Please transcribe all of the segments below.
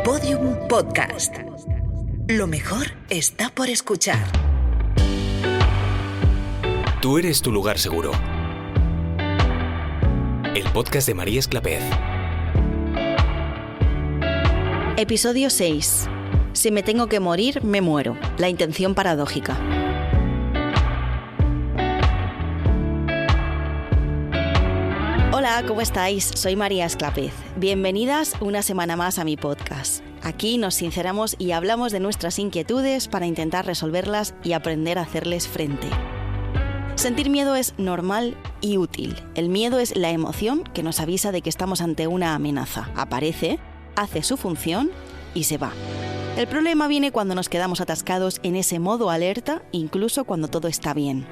Podium Podcast. Lo mejor está por escuchar. Tú eres tu lugar seguro. El podcast de María Esclapez. Episodio 6. Si me tengo que morir, me muero. La intención paradójica. Hola, ¿cómo estáis? Soy María Esclapez. Bienvenidas una semana más a mi podcast. Aquí nos sinceramos y hablamos de nuestras inquietudes para intentar resolverlas y aprender a hacerles frente. Sentir miedo es normal y útil. El miedo es la emoción que nos avisa de que estamos ante una amenaza. Aparece, hace su función y se va. El problema viene cuando nos quedamos atascados en ese modo alerta, incluso cuando todo está bien.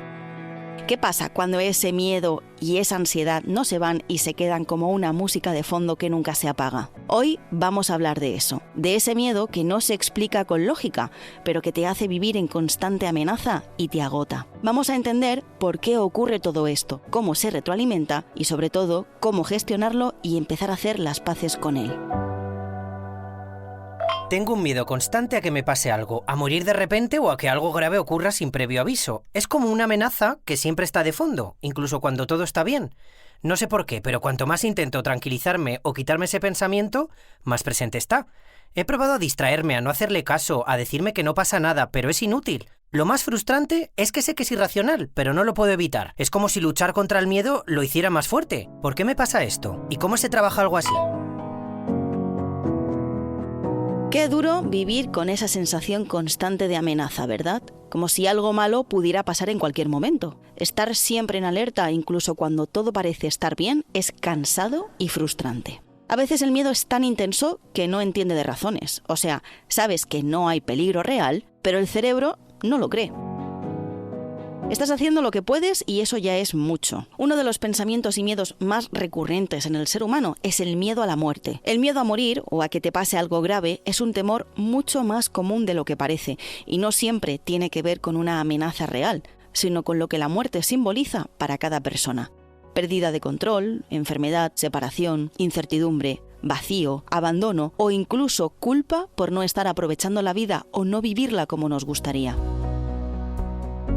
¿Qué pasa cuando ese miedo y esa ansiedad no se van y se quedan como una música de fondo que nunca se apaga? Hoy vamos a hablar de eso, de ese miedo que no se explica con lógica, pero que te hace vivir en constante amenaza y te agota. Vamos a entender por qué ocurre todo esto, cómo se retroalimenta y sobre todo, cómo gestionarlo y empezar a hacer las paces con él. Tengo un miedo constante a que me pase algo, a morir de repente o a que algo grave ocurra sin previo aviso. Es como una amenaza que siempre está de fondo, incluso cuando todo está bien. No sé por qué, pero cuanto más intento tranquilizarme o quitarme ese pensamiento, más presente está. He probado a distraerme, a no hacerle caso, a decirme que no pasa nada, pero es inútil. Lo más frustrante es que sé que es irracional, pero no lo puedo evitar. Es como si luchar contra el miedo lo hiciera más fuerte. ¿Por qué me pasa esto? ¿Y cómo se trabaja algo así? Qué duro vivir con esa sensación constante de amenaza, ¿verdad? Como si algo malo pudiera pasar en cualquier momento. Estar siempre en alerta, incluso cuando todo parece estar bien, es cansado y frustrante. A veces el miedo es tan intenso que no entiende de razones. O sea, sabes que no hay peligro real, pero el cerebro no lo cree. Estás haciendo lo que puedes y eso ya es mucho. Uno de los pensamientos y miedos más recurrentes en el ser humano es el miedo a la muerte. El miedo a morir o a que te pase algo grave es un temor mucho más común de lo que parece y no siempre tiene que ver con una amenaza real, sino con lo que la muerte simboliza para cada persona. Pérdida de control, enfermedad, separación, incertidumbre, vacío, abandono o incluso culpa por no estar aprovechando la vida o no vivirla como nos gustaría.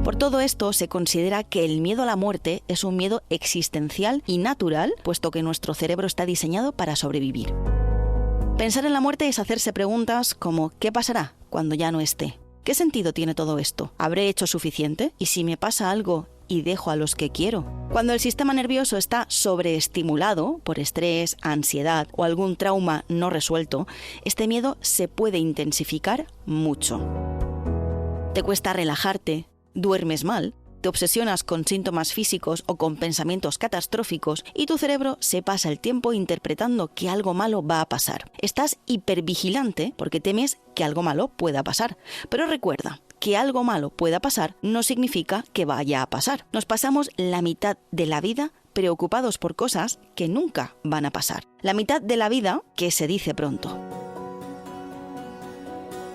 Por todo esto, se considera que el miedo a la muerte es un miedo existencial y natural, puesto que nuestro cerebro está diseñado para sobrevivir. Pensar en la muerte es hacerse preguntas como ¿qué pasará cuando ya no esté? ¿Qué sentido tiene todo esto? ¿Habré hecho suficiente? ¿Y si me pasa algo y dejo a los que quiero? Cuando el sistema nervioso está sobreestimulado por estrés, ansiedad o algún trauma no resuelto, este miedo se puede intensificar mucho. Te cuesta relajarte, duermes mal, te obsesionas con síntomas físicos o con pensamientos catastróficos y tu cerebro se pasa el tiempo interpretando que algo malo va a pasar. Estás hipervigilante porque temes que algo malo pueda pasar. Pero recuerda, que algo malo pueda pasar no significa que vaya a pasar. Nos pasamos la mitad de la vida preocupados por cosas que nunca van a pasar. La mitad de la vida que se dice pronto.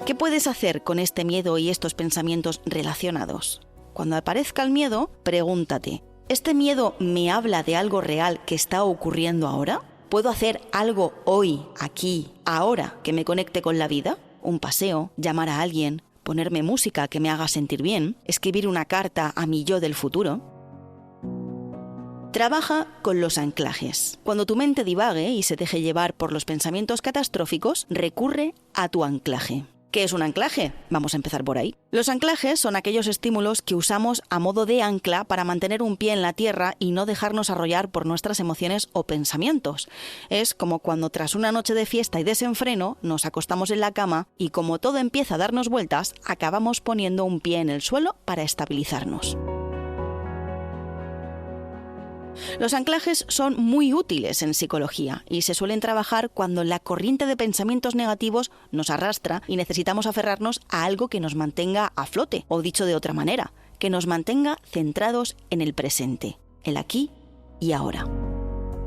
¿Qué puedes hacer con este miedo y estos pensamientos relacionados? Cuando aparezca el miedo, pregúntate, ¿este miedo me habla de algo real que está ocurriendo ahora? ¿Puedo hacer algo hoy, aquí, ahora, que me conecte con la vida? ¿Un paseo? ¿Llamar a alguien? ¿Ponerme música que me haga sentir bien? ¿Escribir una carta a mi yo del futuro? Trabaja con los anclajes. Cuando tu mente divague y se deje llevar por los pensamientos catastróficos, recurre a tu anclaje. ¿Qué es un anclaje? Vamos a empezar por ahí. Los anclajes son aquellos estímulos que usamos a modo de ancla para mantener un pie en la tierra y no dejarnos arrollar por nuestras emociones o pensamientos. Es como cuando tras una noche de fiesta y desenfreno nos acostamos en la cama y como todo empieza a darnos vueltas, acabamos poniendo un pie en el suelo para estabilizarnos. Los anclajes son muy útiles en psicología y se suelen trabajar cuando la corriente de pensamientos negativos nos arrastra y necesitamos aferrarnos a algo que nos mantenga a flote, o dicho de otra manera, que nos mantenga centrados en el presente, el aquí y ahora.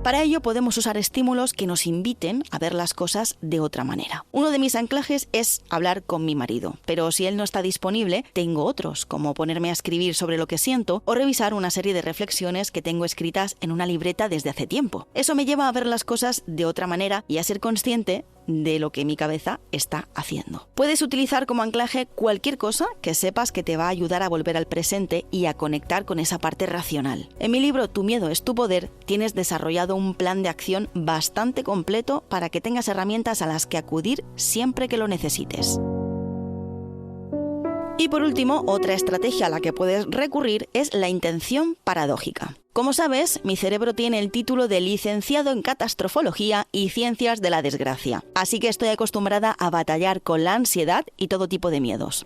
Para ello podemos usar estímulos que nos inviten a ver las cosas de otra manera. Uno de mis anclajes es hablar con mi marido, pero si él no está disponible, tengo otros, como ponerme a escribir sobre lo que siento o revisar una serie de reflexiones que tengo escritas en una libreta desde hace tiempo. Eso me lleva a ver las cosas de otra manera y a ser consciente de lo que mi cabeza está haciendo. Puedes utilizar como anclaje cualquier cosa que sepas que te va a ayudar a volver al presente y a conectar con esa parte racional. En mi libro Tu miedo es tu poder, tienes desarrollado un plan de acción bastante completo para que tengas herramientas a las que acudir siempre que lo necesites. Y por último, otra estrategia a la que puedes recurrir es la intención paradójica. Como sabes, mi cerebro tiene el título de licenciado en catastrofología y ciencias de la desgracia, así que estoy acostumbrada a batallar con la ansiedad y todo tipo de miedos.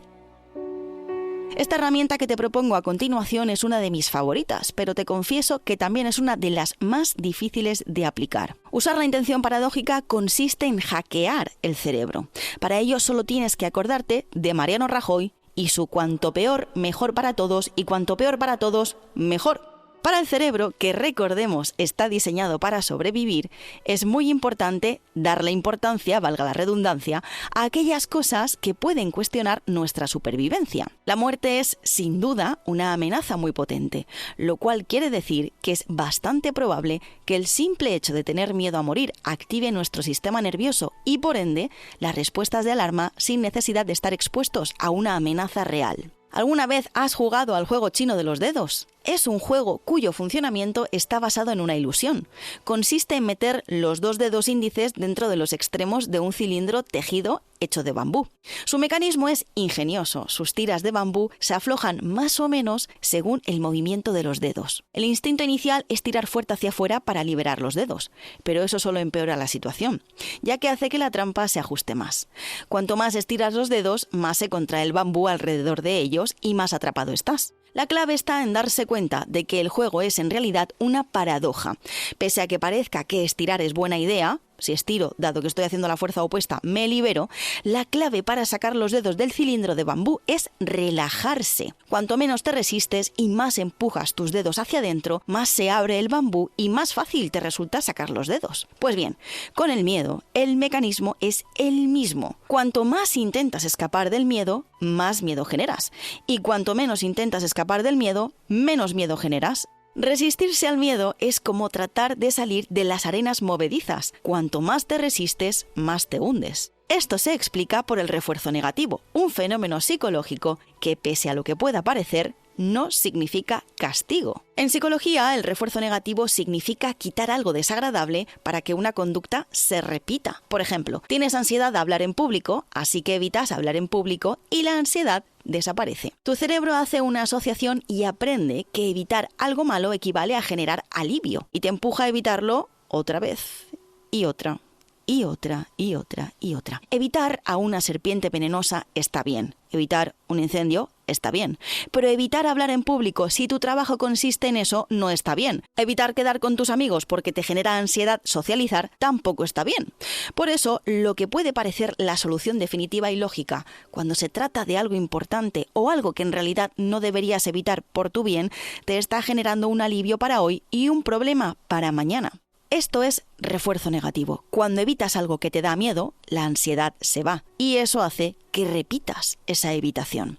Esta herramienta que te propongo a continuación es una de mis favoritas, pero te confieso que también es una de las más difíciles de aplicar. Usar la intención paradójica consiste en hackear el cerebro. Para ello solo tienes que acordarte de Mariano Rajoy y su cuanto peor, mejor para todos, y cuanto peor para todos, mejor. Para el cerebro, que recordemos está diseñado para sobrevivir, es muy importante darle importancia, valga la redundancia, a aquellas cosas que pueden cuestionar nuestra supervivencia. La muerte es, sin duda, una amenaza muy potente, lo cual quiere decir que es bastante probable que el simple hecho de tener miedo a morir active nuestro sistema nervioso y, por ende, las respuestas de alarma sin necesidad de estar expuestos a una amenaza real. ¿Alguna vez has jugado al juego chino de los dedos? Es un juego cuyo funcionamiento está basado en una ilusión. Consiste en meter los 2 dedos índices dentro de los extremos de un cilindro tejido hecho de bambú. Su mecanismo es ingenioso. Sus tiras de bambú se aflojan más o menos según el movimiento de los dedos. El instinto inicial es tirar fuerte hacia afuera para liberar los dedos, pero eso solo empeora la situación, ya que hace que la trampa se ajuste más. Cuanto más estiras los dedos, más se contrae el bambú alrededor de ellos y más atrapado estás. La clave está en darse cuenta de que el juego es en realidad una paradoja. Pese a que parezca que estirar es buena idea, si estiro, dado que estoy haciendo la fuerza opuesta, me libero, la clave para sacar los dedos del cilindro de bambú es relajarse. Cuanto menos te resistes y más empujas tus dedos hacia adentro, más se abre el bambú y más fácil te resulta sacar los dedos. Pues bien, con el miedo, el mecanismo es el mismo. Cuanto más intentas escapar del miedo, más miedo generas. Y cuanto menos intentas escapar del miedo, menos miedo generas. Resistirse al miedo es como tratar de salir de las arenas movedizas. Cuanto más te resistes, más te hundes. Esto se explica por el refuerzo negativo, un fenómeno psicológico que, pese a lo que pueda parecer, no significa castigo. En psicología, el refuerzo negativo significa quitar algo desagradable para que una conducta se repita. Por ejemplo, tienes ansiedad de hablar en público, así que evitas hablar en público y la ansiedad desaparece. Tu cerebro hace una asociación y aprende que evitar algo malo equivale a generar alivio y te empuja a evitarlo otra vez y otra. Y otra, y otra, y otra. Evitar a una serpiente venenosa está bien. Evitar un incendio está bien. Pero evitar hablar en público si tu trabajo consiste en eso no está bien. Evitar quedar con tus amigos porque te genera ansiedad socializar tampoco está bien. Por eso, lo que puede parecer la solución definitiva y lógica cuando se trata de algo importante o algo que en realidad no deberías evitar por tu bien, te está generando un alivio para hoy y un problema para mañana. Esto es refuerzo negativo. Cuando evitas algo que te da miedo, la ansiedad se va y eso hace que repitas esa evitación.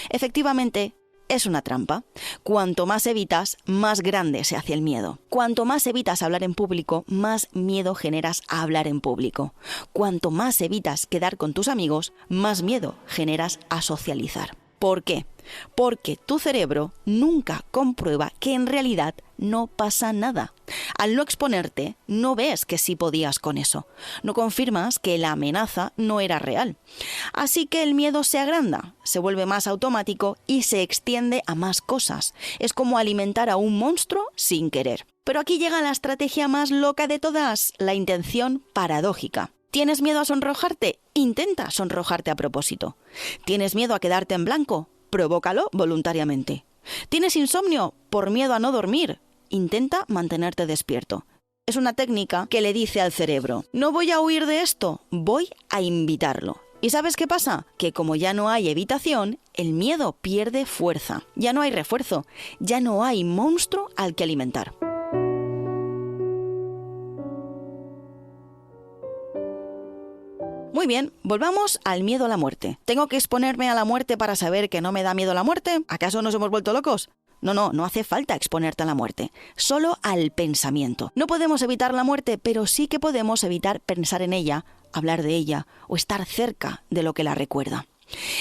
Efectivamente, es una trampa. Cuanto más evitas, más grande se hace el miedo. Cuanto más evitas hablar en público, más miedo generas a hablar en público. Cuanto más evitas quedar con tus amigos, más miedo generas a socializar. ¿Por qué? Porque tu cerebro nunca comprueba que en realidad no pasa nada. Al no exponerte, no ves que sí podías con eso. No confirmas que la amenaza no era real. Así que el miedo se agranda, se vuelve más automático y se extiende a más cosas. Es como alimentar a un monstruo sin querer. Pero aquí llega la estrategia más loca de todas, la intención paradójica. ¿Tienes miedo a sonrojarte? Intenta sonrojarte a propósito. ¿Tienes miedo a quedarte en blanco? Provócalo voluntariamente. ¿Tienes insomnio? Por miedo a no dormir. Intenta mantenerte despierto. Es una técnica que le dice al cerebro, no voy a huir de esto, voy a invitarlo. ¿Y sabes qué pasa? Que como ya no hay evitación, el miedo pierde fuerza. Ya no hay refuerzo, ya no hay monstruo al que alimentar. Muy bien, volvamos al miedo a la muerte. ¿Tengo que exponerme a la muerte para saber que no me da miedo la muerte? ¿Acaso nos hemos vuelto locos? No hace falta exponerte a la muerte, solo al pensamiento. No podemos evitar la muerte, pero sí que podemos evitar pensar en ella, hablar de ella o estar cerca de lo que la recuerda.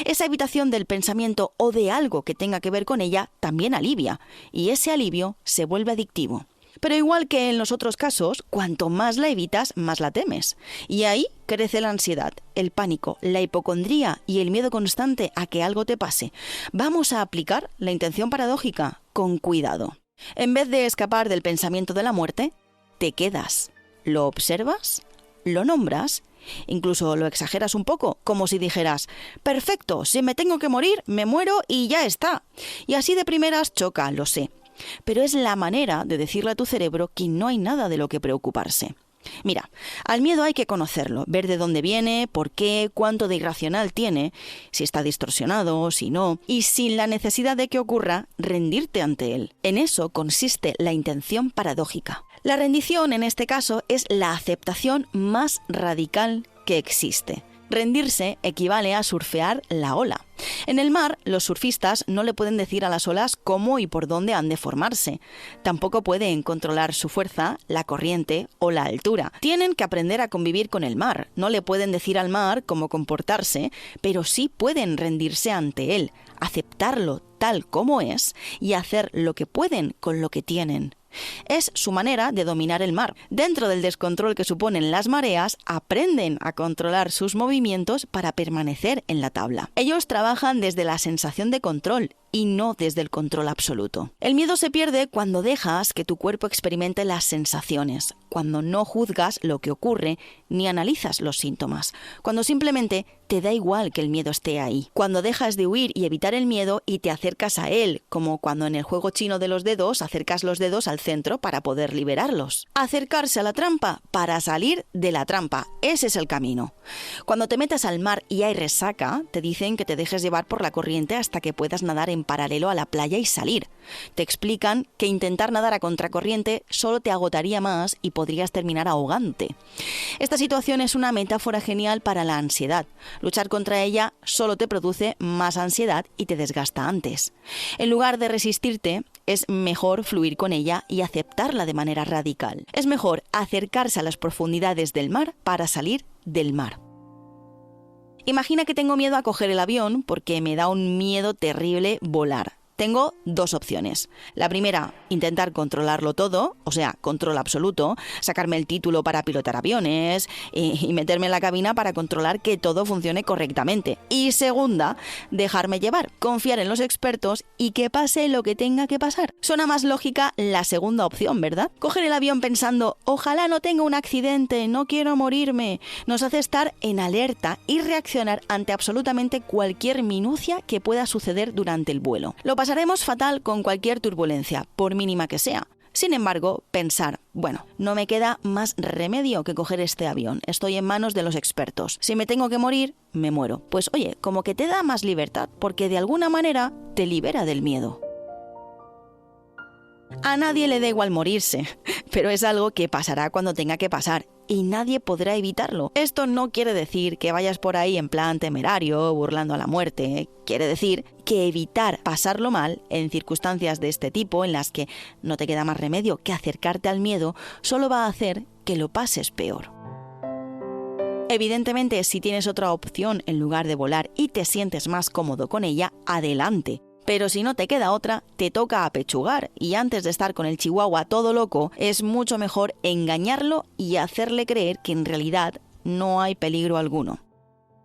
Esa evitación del pensamiento o de algo que tenga que ver con ella también alivia, y ese alivio se vuelve adictivo. Pero igual que en los otros casos, cuanto más la evitas, más la temes. Y ahí crece la ansiedad, el pánico, la hipocondría y el miedo constante a que algo te pase. Vamos a aplicar la intención paradójica con cuidado. En vez de escapar del pensamiento de la muerte, te quedas, lo observas, lo nombras, incluso lo exageras un poco, como si dijeras: perfecto, si me tengo que morir, me muero y ya está. Y así de primeras choca, lo sé. Pero es la manera de decirle a tu cerebro que no hay nada de lo que preocuparse. Mira, al miedo hay que conocerlo, ver de dónde viene, por qué, cuánto de irracional tiene, si está distorsionado, si no, y sin la necesidad de que ocurra, rendirte ante él. En eso consiste la intención paradójica. La rendición, en este caso, es la aceptación más radical que existe. Rendirse equivale a surfear la ola. En el mar, los surfistas no le pueden decir a las olas cómo y por dónde han de formarse. Tampoco pueden controlar su fuerza, la corriente o la altura. Tienen que aprender a convivir con el mar. No le pueden decir al mar cómo comportarse, pero sí pueden rendirse ante él, aceptarlo tal como es y hacer lo que pueden con lo que tienen. Es su manera de dominar el mar. Dentro del descontrol que suponen las mareas, aprenden a controlar sus movimientos para permanecer en la tabla. Ellos trabajan desde la sensación de control y no desde el control absoluto. El miedo se pierde cuando dejas que tu cuerpo experimente las sensaciones, cuando no juzgas lo que ocurre ni analizas los síntomas, cuando simplemente te da igual que el miedo esté ahí, cuando dejas de huir y evitar el miedo y te acercas a él, como cuando en el juego chino de los dedos acercas los dedos al centro para poder liberarlos. Acercarse a la trampa para salir de la trampa, ese es el camino. Cuando te metas al mar y hay resaca, te dicen que te dejes llevar por la corriente hasta que puedas nadar en paralelo a la playa y salir. Te explican que intentar nadar a contracorriente solo te agotaría más y podrías terminar ahogándote. Esta situación es una metáfora genial para la ansiedad. Luchar contra ella solo te produce más ansiedad y te desgasta antes. En lugar de resistirte, es mejor fluir con ella y aceptarla de manera radical. Es mejor acercarse a las profundidades del mar para salir del mar. Imagina que tengo miedo a coger el avión porque me da un miedo terrible volar. Tengo dos opciones. La primera, intentar controlarlo todo, o sea, control absoluto, sacarme el título para pilotar aviones y meterme en la cabina para controlar que todo funcione correctamente. Y segunda, dejarme llevar, confiar en los expertos y que pase lo que tenga que pasar. Suena más lógica la segunda opción, ¿verdad? Coger el avión pensando, ojalá no tenga un accidente, no quiero morirme, nos hace estar en alerta y reaccionar ante absolutamente cualquier minucia que pueda suceder durante el vuelo. Lo pasaremos fatal con cualquier turbulencia, por mínima que sea. Sin embargo, pensar, bueno, no me queda más remedio que coger este avión. Estoy en manos de los expertos. Si me tengo que morir, me muero. Pues oye, como que te da más libertad, porque de alguna manera te libera del miedo. A nadie le da igual morirse, pero es algo que pasará cuando tenga que pasar y nadie podrá evitarlo. Esto no quiere decir que vayas por ahí en plan temerario, burlando a la muerte. Quiere decir que evitar pasarlo mal en circunstancias de este tipo en las que no te queda más remedio que acercarte al miedo solo va a hacer que lo pases peor. Evidentemente, si tienes otra opción en lugar de volar y te sientes más cómodo con ella, adelante. Pero si no te queda otra, te toca apechugar y antes de estar con el chihuahua todo loco, es mucho mejor engañarlo y hacerle creer que en realidad no hay peligro alguno.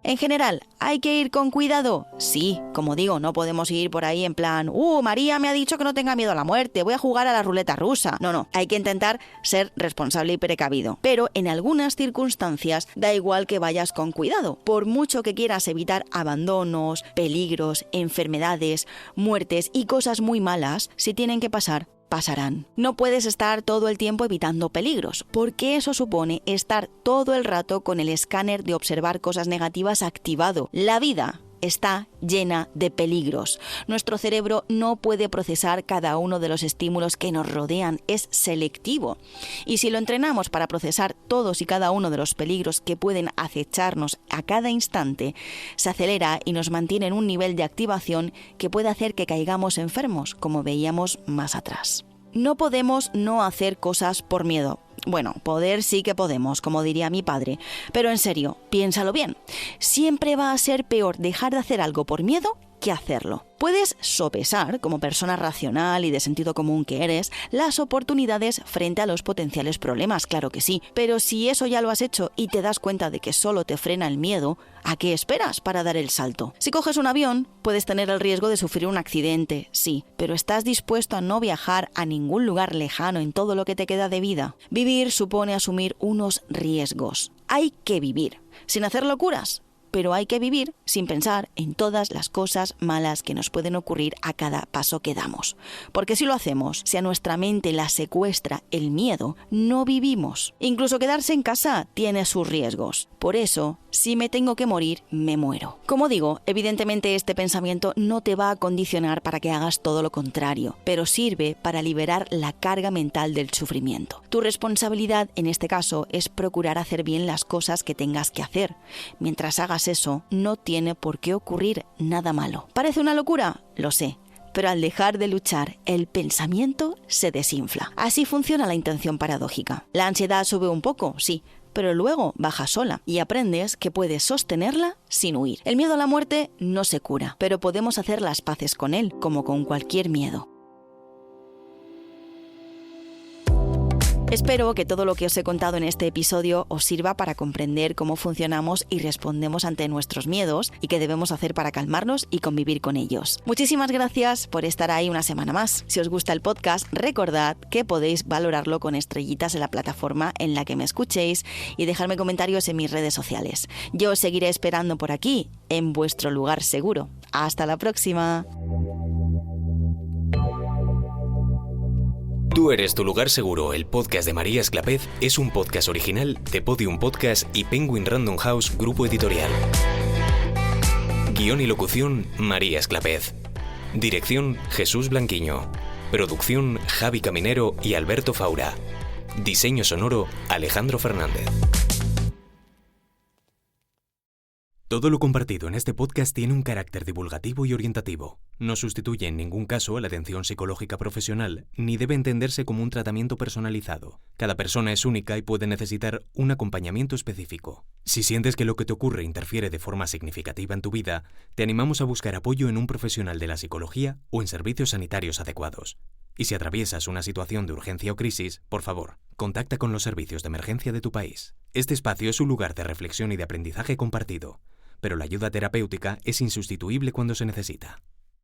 En general, ¿hay que ir con cuidado? Sí, como digo, no podemos ir por ahí en plan, María me ha dicho que no tenga miedo a la muerte, voy a jugar a la ruleta rusa. No, hay que intentar ser responsable y precavido. Pero en algunas circunstancias da igual que vayas con cuidado. Por mucho que quieras evitar abandonos, peligros, enfermedades, muertes y cosas muy malas, si tienen que pasar, pasarán. No puedes estar todo el tiempo evitando peligros, porque eso supone estar todo el rato con el escáner de observar cosas negativas activado. La vida está llena de peligros. Nuestro cerebro no puede procesar cada uno de los estímulos que nos rodean, es selectivo. Y si lo entrenamos para procesar todos y cada uno de los peligros que pueden acecharnos a cada instante, se acelera y nos mantiene en un nivel de activación que puede hacer que caigamos enfermos, como veíamos más atrás. No podemos no hacer cosas por miedo. Bueno, poder sí que podemos, como diría mi padre. Pero en serio, piénsalo bien. Siempre va a ser peor dejar de hacer algo por miedo que hacerlo. Puedes sopesar, como persona racional y de sentido común que eres, las oportunidades frente a los potenciales problemas, claro que sí. Pero si eso ya lo has hecho y te das cuenta de que solo te frena el miedo, ¿a qué esperas para dar el salto? Si coges un avión, puedes tener el riesgo de sufrir un accidente, sí, pero ¿estás dispuesto a no viajar a ningún lugar lejano en todo lo que te queda de vida? Vivir supone asumir unos riesgos. Hay que vivir, sin hacer locuras. Pero hay que vivir sin pensar en todas las cosas malas que nos pueden ocurrir a cada paso que damos. Porque si lo hacemos, si a nuestra mente la secuestra el miedo, no vivimos. Incluso quedarse en casa tiene sus riesgos. Por eso, si me tengo que morir, me muero. Como digo, evidentemente este pensamiento no te va a condicionar para que hagas todo lo contrario, pero sirve para liberar la carga mental del sufrimiento. Tu responsabilidad en este caso es procurar hacer bien las cosas que tengas que hacer. Mientras hagas eso, no tiene por qué ocurrir nada malo. ¿Parece una locura? Lo sé. Pero al dejar de luchar, el pensamiento se desinfla. Así funciona la intención paradójica. La ansiedad sube un poco, sí, pero luego baja sola y aprendes que puedes sostenerla sin huir. El miedo a la muerte no se cura, pero podemos hacer las paces con él, como con cualquier miedo. Espero que todo lo que os he contado en este episodio os sirva para comprender cómo funcionamos y respondemos ante nuestros miedos y qué debemos hacer para calmarnos y convivir con ellos. Muchísimas gracias por estar ahí una semana más. Si os gusta el podcast, recordad que podéis valorarlo con estrellitas en la plataforma en la que me escuchéis y dejarme comentarios en mis redes sociales. Yo os seguiré esperando por aquí, en vuestro lugar seguro. ¡Hasta la próxima! Tú eres tu lugar seguro, el podcast de María Esclapez, es un podcast original de Podium Podcast y Penguin Random House Grupo Editorial. Guión y locución, María Esclapez. Dirección, Jesús Blanquiño. Producción, Javi Caminero y Alberto Faura. Diseño sonoro, Alejandro Fernández. Todo lo compartido en este podcast tiene un carácter divulgativo y orientativo. No sustituye en ningún caso a la atención psicológica profesional, ni debe entenderse como un tratamiento personalizado. Cada persona es única y puede necesitar un acompañamiento específico. Si sientes que lo que te ocurre interfiere de forma significativa en tu vida, te animamos a buscar apoyo en un profesional de la psicología o en servicios sanitarios adecuados. Y si atraviesas una situación de urgencia o crisis, por favor, contacta con los servicios de emergencia de tu país. Este espacio es un lugar de reflexión y de aprendizaje compartido, pero la ayuda terapéutica es insustituible cuando se necesita.